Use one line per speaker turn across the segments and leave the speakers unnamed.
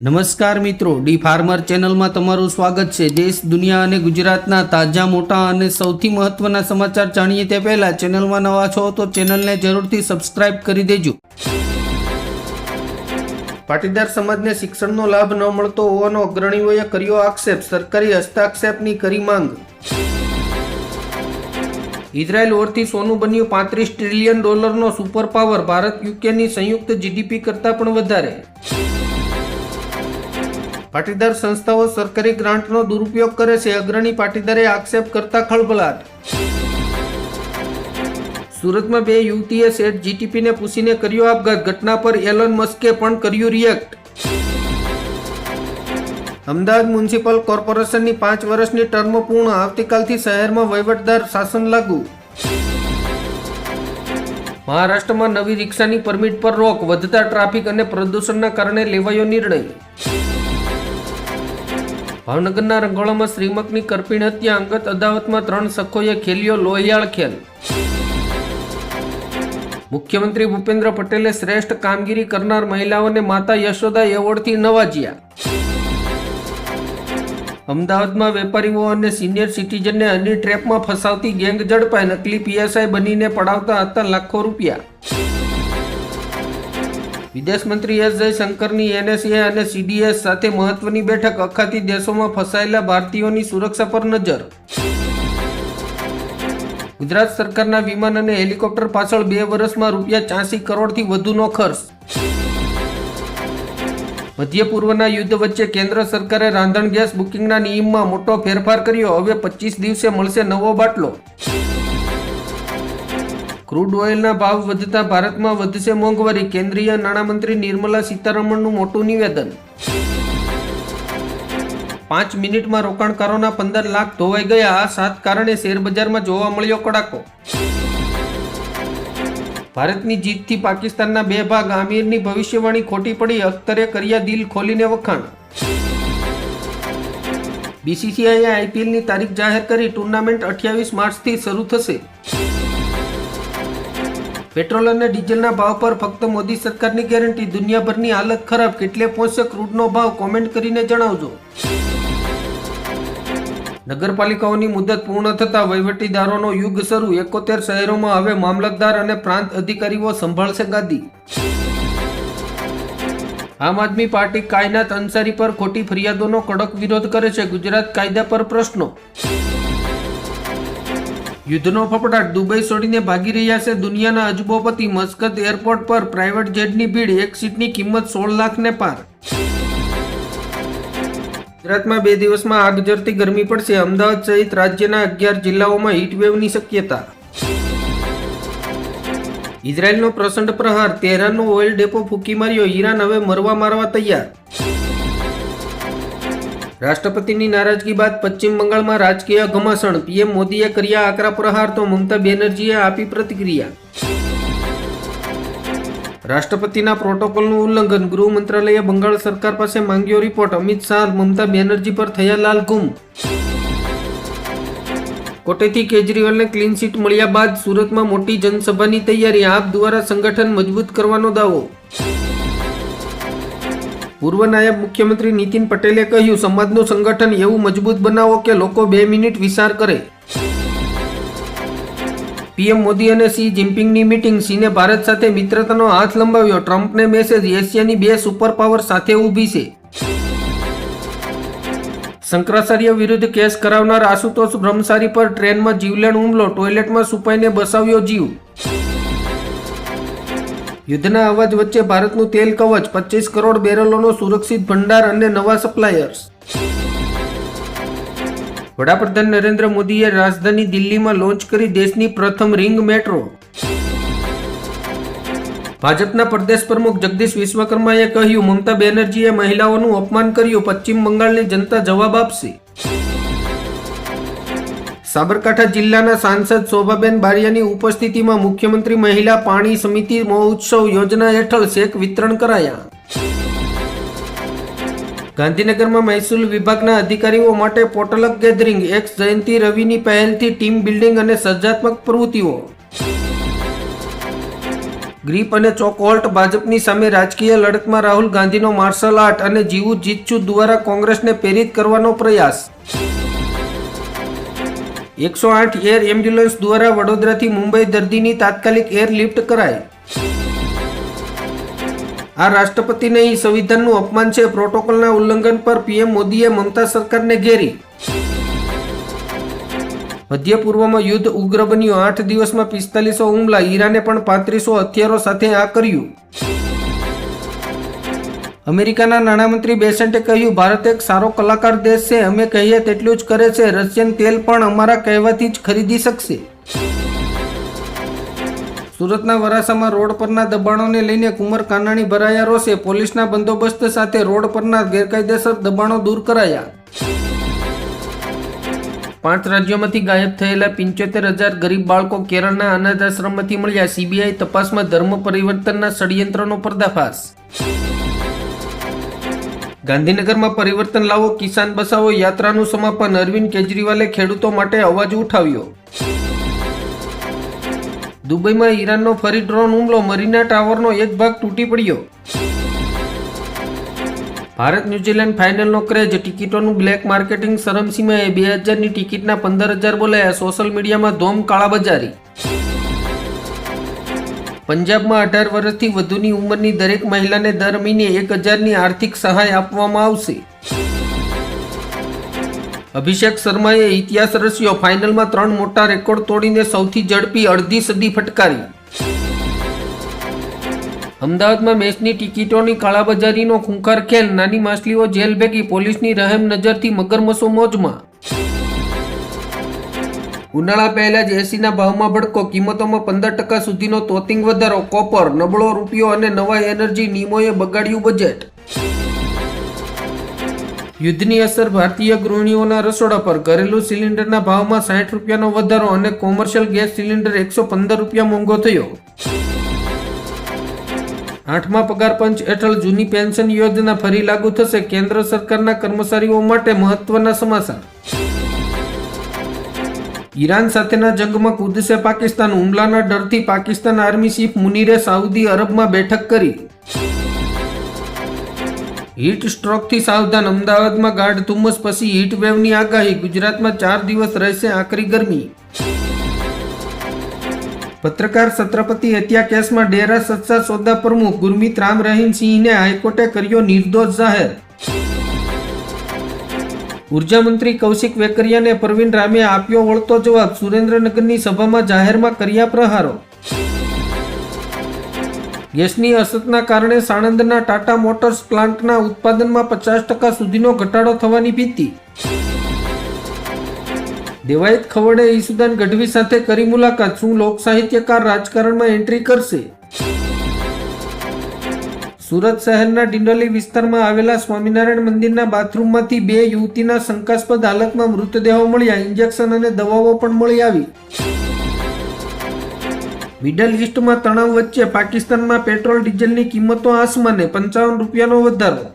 નમસ્કાર મિત્રો, D farmer ચેનલમાં તમારું સ્વાગત છે। દેશ, દુનિયા અને ગુજરાતના તાજા, મોટા અને સૌથી મહત્વના સમાચાર જાણીએ તે પહેલા ચેનલમાં નવા છો તો ચેનલને જરૂરથી સબસ્ક્રાઇબ કરી દેજો। પાટીદાર સમાજને શિક્ષણનો લાભ ન મળતો હોવાનો અગ્રણીઓએ કર્યો આક્ષેપ, સરકારી હસ્તાક્ષેપની કરી માંગ। ઇઝરાયલ ઓરથી સોનું બન્યું $35 ટ્રિલિયન સુપર પાવર, ભારત યુકેની સંયુક્ત જીડીપી કરતાં પણ વધારે। પાટીદાર સંસ્થાઓ સરકારી ગ્રાન્ટનો દુરુપયોગ કરે છે, અગ્રણી પાટીદારે આક્ષેપ કરતા ખળભળાટ। સુરતમાં 2 યુવતીએ સેટ જીટીપીને પૂછીને કર્યો આપઘાત, ઘટના પર એલન મસ્કે પણ કર્યું રિએક્ટ। અમદાવાદ મ્યુનિસિપલ કોર્પોરેશનની 5 વર્ષની ટર્મ પૂર્ણ, આવતીકાલથી શહેરમાં વહીવટદાર શાસન લાગુ। મહારાષ્ટ્રમાં નવી રિક્ષાની પરમિટ પર રોક, વધતા ટ્રાફિક અને પ્રદૂષણના કારણે લેવાયો નિર્ણય। ભાવનગરના રંગોળામાં શ્રીમકની કરપીણ હત્યા, અંગત અદાવતમાં 3 શખ્સોએ ખેલ્યો લોહિયાળ ખેલ। મુખ્યમંત્રી ભૂપેન્દ્ર પટેલે શ્રેષ્ઠ કામગીરી કરનાર મહિલાઓને માતા યશોદા એવોર્ડથી નવાજ્યા। અમદાવાદમાં વેપારીઓ અને સિનિયર સિટીઝનને હની ટ્રેપમાં ફસાવતી ગેંગ ઝડપાઈ, નકલી પીએસઆઈ બનીને પડાવતા હતા લાખો રૂપિયા। વિદેશ મંત્રી એસ જયશંકરની એનએસએ અને સીડીએસ સાથે મહત્વની બેઠક, અખાતી દેશોમાં ફસાયેલા ભારતીયોની સુરક્ષા પર નજર। ગુજરાત સરકારના વિમાન અને હેલિકોપ્ટર પાછળ 2 વર્ષમાં ₹85 કરોડથી વધુનો ખર્ચ। મધ્ય પૂર્વના યુદ્ધ વચ્ચે કેન્દ્ર સરકારે રાંધણ ગેસ બુકિંગના નિયમમાં મોટો ફેરફાર કર્યો, હવે 25 દિવસે મળશે નવો બાટલો। ક્રૂડ ઓઇલના ભાવ વધતા ભારતમાં વધશે મોંઘવારી, કેન્દ્રીય નાણામંત્રી નિર્મલા સીતારમણનું મોટું નિવેદન। 5 મિનિટમાં રોકાણકારોના 15 લાખ ધોવાઈ ગયા, આ 7 કારણે શેરબજારમાં જોવા મળ્યો કડાકો। ભારતની જીતથી પાકિસ્તાનના 2 ભાગ, આમિરની ભવિષ્યવાણી ખોટી પડી, અખ્તરે કર્યા દિલ ખોલીને વખાણ। બીસીસીઆઈએ આઈપીએલની તારીખ જાહેર કરી, ટુર્નામેન્ટ 28 માર્ચથી શરૂ થશે। પેટ્રોલ અને ડીઝલના ભાવ પર ફક્ત મોદી સરકારની ગેરંટી, દુનિયાભરની હાલત ખરાબ, કેટલે પહોંચશે ક્રૂડનો ભાવ, કોમેન્ટ કરીને જણાવજો। નગરપાલિકાઓની મુદત પૂર્ણ થતા વહીવટીદારોનો યુગ શરૂ, 71 શહેરોમાં હવે મામલતદાર અને પ્રાંત અધિકારીઓ સંભાળશે ગાદી। આમ આદમી પાર્ટી કાયનાત અંસારી પર ખોટી ફરિયાદોનો કડક વિરોધ કરે છે, ગુજરાત કાયદા પર પ્રશ્નો। યુદ્ધનો ફફડાટ, દુબઈ છોડીને ભાગી રહ્યા છે દુનિયાના અજબોપતિ, મસ્કત એરપોર્ટ પર પ્રાઇવેટ જેટની ભીડ, એક સીટની કિંમત 16 લાખને પાર। ગુજરાતમાં 2 દિવસમાં આગ ઝરતી ગરમી પડશે, અમદાવાદ સહિત રાજ્યના 11 જિલ્લાઓમાં હીટવેવની શક્યતા। ઇઝરાયલનો પ્રચંડ પ્રહાર, તેહરાનનો ઓઇલ ડેપો ફૂંકી માર્યો, ઈરાન હવે મારવા તૈયાર। રાષ્ટ્રપતિની નારાજગી બાદ પશ્ચિમ બંગાળમાં રાજકીય ઘમાસણ, પીએમ મોદીએ કર્યા આકરા પ્રહાર તો મમતા બેનર્જીએ આપી પ્રતિક્રિયા। રાષ્ટ્રપતિના પ્રોટોકોલનું ઉલ્લંઘન, ગૃહ મંત્રાલયે બંગાળ સરકાર પાસે માંગ્યો રિપોર્ટ, અમિત શાહ મમતા બેનર્જી પર થયા લાલઘૂમ। કોટેથી કેજરીવાલને ક્લીન ચીટ મળ્યા બાદ સુરતમાં મોટી જનસભાની તૈયારી, આપ દ્વારા સંગઠન મજબૂત કરવાનો દાવો। પૂર્વ નાયબ મુખ્યમંત્રી નીતિન પટેલે કહ્યું, સમાજનું સંગઠન એવું મજબૂત બનાવો કે લોકો 2 મિનિટ વિચાર કરે। પીએમ મોદી અને શી જિનપિંગની મીટિંગ, ચીને ભારત સાથે મિત્રતાનો હાથ લંબાવ્યો, ટ્રમ્પને મેસેજ, એશિયાની 2 સુપર પાવર સાથે ઊભી છે। શંકરાચાર્ય વિરુદ્ધ કેસ કરાવનાર આશુતોષ બ્રહ્મચારી પર ટ્રેનમાં જીવલેણ હુમલો, ટોયલેટમાં છુપાઈને બચાવ્યો જીવ। યુદ્ધના અવાજ વચ્ચે ભારતનું તેલ કવચ, 25 કરોડ બેરલોનો સુરક્ષિત ભંડાર અને નવા સપ્લાયર્સ। વડાપ્રધાન નરેન્દ્ર મોદીએ રાજધાની દિલ્હીમાં લોન્ચ કરી દેશની પ્રથમ રિંગ મેટ્રો। ભાજપના પ્રદેશ પ્રમુખ જગદીશ વિશ્વકર્માએ કહ્યું, મમતા બેનર્જીએ મહિલાઓનું અપમાન કર્યું, પશ્ચિમ બંગાળની જનતા જવાબ આપશે। સાબરકાંઠા જિલ્લાના સાંસદ શોભાબેન બારિયાની ઉપસ્થિતિમાં મુખ્યમંત્રી મહિલા પાણી સમિતિ મહોત્સવ યોજના હેઠળ ચેક વિતરણ કરાયા। ગાંધીનગરમાં મહેસૂલ વિભાગના અધિકારીઓ માટે પોટલક ગેધરિંગ, એક્સ જયંતિ રવિની પહેલથી ટીમ બિલ્ડિંગ અને સર્જનાત્મક પ્રવૃત્તિઓ। ગ્રીપ અને ચોકહોલ્ટ ભાજપની સામે રાજકીય લડતમાં રાહુલ ગાંધીનો માર્શલ આર્ટ અને જીવું જીતશું દ્વારા કોંગ્રેસને પ્રેરિત કરવાનો પ્રયાસ. 108 એર એમ્બ્યુલન્સ દ્વારા વડોદરાથી મુંબઈ દર્દીની તાત્કાલિક એરલિફ્ટ કરાઈ. આ રાષ્ટ્રપતિ નહીં, સંવિધાનનું અપમાન છે. પ્રોટોકોલના ઉલ્લંઘન પર પીએમ મોદીએ મમતા સરકારને ઘેરી. મધ્ય પૂર્વમાં યુદ્ધ ઉગ્ર બન્યું. 8 દિવસમાં 4500 હુમલા. ઈરાને પણ 3500 હથિયારો સાથે આ કર્યું. અમેરિકાના નાણામંત્રી બેસેન્ટે કહ્યું, ભારત એક સારો કલાકાર દેશ છે. અમે કહીએ તેટલું જ કરે છે. રશિયન તેલ પણ અમારા કહેવાથી જ ખરીદી શકશે. સુરતના વરાછામાં રોડ પરના દબાણોને લઈને કુંવર કાનાણી ભરાયા રોષે. પોલીસના બંદોબસ્ત સાથે રોડ પરના ગેરકાયદેસર દબાણો દૂર કરાયા. 5 રાજ્યોમાંથી ગાયબ થયેલા 75,000 ગરીબ બાળકો કેરળના અનાથ આશ્રમમાંથી મળ્યા. સીબીઆઈ તપાસમાં ધર્મ પરિવર્તનના ષડયંત્રનો પર્દાફાશ. ગાંધીનગરમાં પરિવર્તન લાવો, કિસાન બચાવો યાત્રાનું સમાપન. અરવિંદ કેજરીવાલે ખેડૂતો માટે અવાજ ઉઠાવ્યો. દુબઈમાં ઈરાનનો ફરી ડ્રોન હુમલો. મરીના ટાવરનો એક ભાગ તૂટી પડ્યો. ભારત ન્યુઝીલેન્ડ ફાઇનલનો ક્રેઝ. ટિકિટોનું બ્લેક માર્કેટિંગ શરમસીમાએ. 2000ની ટિકિટના 15,000 બોલાયા. સોશિયલ મીડિયામાં ધોમ કાળાબજારી. પંજાબમાં 18 વર્ષથી વધુની ઉંમરની દરેક મહિલાને દર મહિને 1,000ની આર્થિક સહાય આપવામાં આવશે. અભિષેક શર્માએ ઇતિહાસ રચ્યો. ફાઇનલમાં 3 મોટા રેકોર્ડ તોડીને સૌથી ઝડપી અડધી સદી ફટકારી. અમદાવાદમાં મેચની ટિકિટોની કાળાબજારીનો ખૂંખાર ખેલ. નાની માછલીઓ જેલ ભેગી. પોલીસની રહેમ નજરથી મગરમચ્છો મોજમાં. ઉનાળા પહેલા જ એસીના ભાવમાં ભડકો. કિંમતોમાં 15% સુધીનો તોતિંગ વધારો. કોપર, નબળો રૂપિયો અને નવા એનર્જી નિયમોએ બગાડ્યું બજેટ. યુદ્ધની અસર ભારતીય ગૃહિણીઓના રસોડા પર. ઘરેલું સિલિન્ડરના ભાવમાં 60 રૂપિયાનો વધારો અને કોમર્શિયલ ગેસ સિલિન્ડર 115 રૂપિયા મોંઘો થયો. 8મા પગાર પંચ હેઠળ જૂની પેન્શન યોજના ફરી લાગુ થશે. કેન્દ્ર સરકારના કર્મચારીઓ માટે મહત્વના સમાચાર. ઈરાન સાથેના જંગમાં કૂદશે પાકિસ્તાન. હુમલાના ડરથી પાકિસ્તાન આર્મી ચીફ મુનીરે સાઉદી અરબમાં બેઠક કરી. હીટ સ્ટ્રોકથી સાવધાન. અમદાવાદમાં ગાઢ ધુમ્મસ પછી હીટ વેવની આગાહી. ગુજરાતમાં 4 દિવસ રહેશે આકરી ગરમી. પત્રકાર છત્રપતિ હત્યા કેસમાં ડેરા સચ્ચા સોદા પ્રમુખ ગુરમીત રામ રહીમ સિંહને હાઈકોર્ટે કર્યો નિર્દોષ જાહેર. ઉર્જા મંત્રી કૌશિક વેકરિયાને પરવીન રામે આપ્યો વળતો જવાબ. સુરેન્દ્રનગરની સભામાં જાહેરમાં કર્યા પ્રહારો. ગેસની અછતના કારણે સાણંદના ટાટા મોટર્સ પ્લાન્ટના ઉત્પાદનમાં 50% સુધીનો ઘટાડો થવાની ભીતિ. દેવાયત ખવડે ઈસુદાન ગઢવી સાથે કરી મુલાકાત. શું લોક સાહિત્યકાર રાજકારણમાં એન્ટ્રી કરશે? સુરત શહેરના ડિંડોલી વિસ્તારમાં આવેલા સ્વામિનારાયણ મંદિરના બાથરૂમમાંથી 2 યુવતીના શંકાસ્પદ હાલતમાં મૃતદેહો મળ્યા. ઇન્જેક્શન અને દવાઓ પણ મળી આવી. મિડલ ઈસ્ટમાં તણાવ વચ્ચે પાકિસ્તાનમાં પેટ્રોલ ડીઝલની કિંમતો આસમાને. 55 રૂપિયાનો વધારો.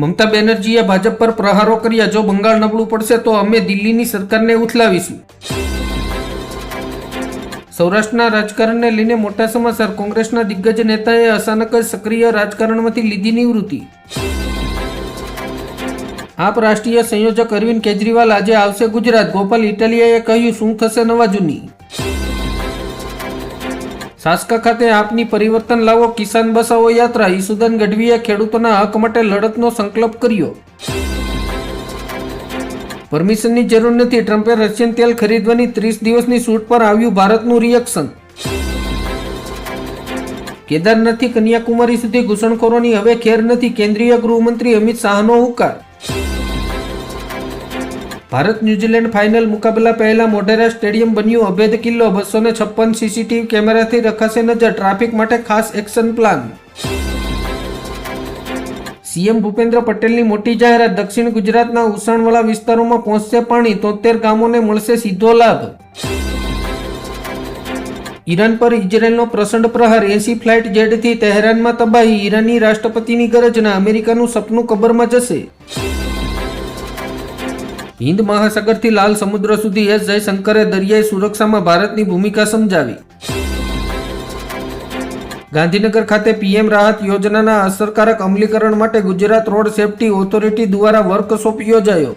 મમતા બેનર્જીએ ભાજપ પર પ્રહારો કર્યા. જો બંગાળ નબળું પડશે તો અમે દિલ્હીની સરકારને ઉથલાવીશું. સૌરાષ્ટ્રના રાજકારણને લઈને મોટા સમાચાર. કોંગ્રેસના દિગ્ગજ નેતાએ અચાનક જ સક્રિય રાજકારણમાંથી લીધી નિવૃત્તિ. આપ રાષ્ટ્રીય સંયોજક અરવિંદ કેજરીવાલ આજે આવશે ગુજરાત. ગોપાલ ઇટાલિયાએ કહ્યું, શું થશે નવા જૂની. સાસકા ખાતે આપની પરિવર્તન લાવો, કિસાન બચાવો યાત્રા. ઈસુદાન ગઢવીએ ખેડૂતોના હક માટે લડતનો સંકલ્પ કર્યો. પરમિશનની જરૂર નથી. ટ્રમ્પે રશિયન તેલ ખરીદવાની 30 દિવસની છૂટ પર આવ્યું ભારતનું રિએક્શન. કેદારનાથથી કન્યાકુમારી સુધી ઘૂસણખોરોની હવે ખેર નથી. કેન્દ્રીય ગૃહમંત્રી અમિત શાહનો હુંકાર. ભારત ન્યુઝીલેન્ડ ફાઇનલ મુકાબલા પહેલા મોઢેરા સ્ટેડિયમ બન્યું અભેદ કિલ્લો. 256 સીસીટીવી કેમેરાથી રખાશે નજર. ટ્રાફિક માટે ખાસ એક્શન પ્લાન. સીએમ ભૂપેન્દ્ર પટેલની મોટી જાહેરાત. દક્ષિણ ગુજરાતના ઉસાણવાળા વિસ્તારોમાં પહોંચશે પાણી. 73 ગામોને મળશે સીધો લાભ. ઈરાન પર ઇઝરાયેલનો પ્રચંડ પ્રહાર. 80 ફ્લાઇટ જેટથી તહેરાનમાં તબાહી. ઈરાની રાષ્ટ્રપતિની ગરજના. અમેરિકાનું સપનું કબરમાં જશે. હિન્દ મહાસાગરથી લાલ સમુદ્ર સુધી એસ જયશંકરે દરિયાઈ સુરક્ષામાં ભારતની ભૂમિકા સમજાવી. ગાંધીનગર ખાતે પીએમ રાહત યોજનાના અસરકારક અમલીકરણ માટે ગુજરાત રોડ સેફટી ઓથોરિટી દ્વારા વર્કશોપ યોજાયો.